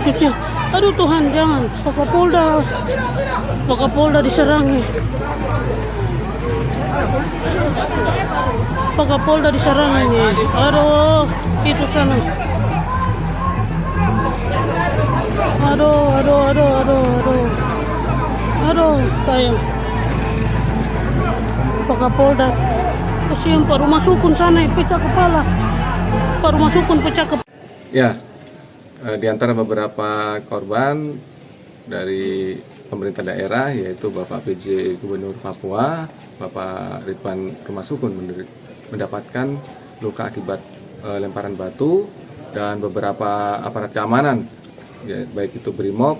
Kasihan. Aduh Tuhan, jangan. Pak Kapolda diserangi. Pak Kapolda diserangi. Aduh, itu sana. Aduh, sayang. Pak Kapolda. Kasihan Pak, rumah sukun sana pecah kepala. Pak, rumah sukun pecah kepala. Ya, di antara beberapa korban dari pemerintah daerah yaitu Bapak PJ Gubernur Papua, Bapak Ridwan Rumah Sukun mendapatkan luka akibat lemparan batu dan beberapa aparat keamanan, ya, baik itu BRIMOB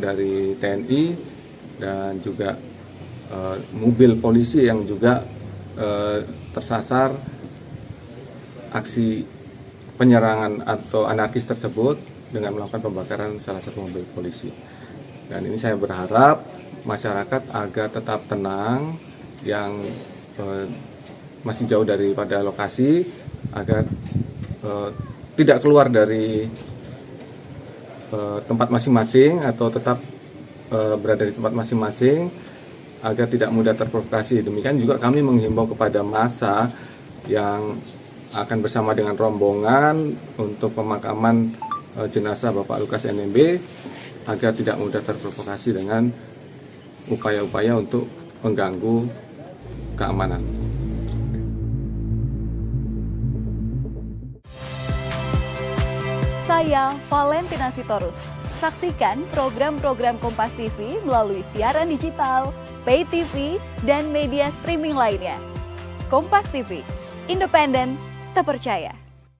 dari TNI dan juga mobil polisi yang juga tersasar aksi penyerangan atau anarkis tersebut dengan melakukan pembakaran salah satu mobil polisi. Dan ini saya berharap masyarakat agar tetap tenang, yang masih jauh daripada lokasi, agar tidak keluar dari tempat masing-masing atau tetap berada di tempat masing-masing agar tidak mudah terprovokasi. Demikian juga kami menghimbau kepada massa yang akan bersama dengan rombongan untuk pemakaman jenazah Bapak Lukas NMB agar tidak mudah terprovokasi dengan upaya-upaya untuk mengganggu keamanan. Saya Valentina Sitorus. Saksikan program-program Kompas TV melalui siaran digital, pay TV, dan media streaming lainnya. Kompas TV, independen, terpercaya.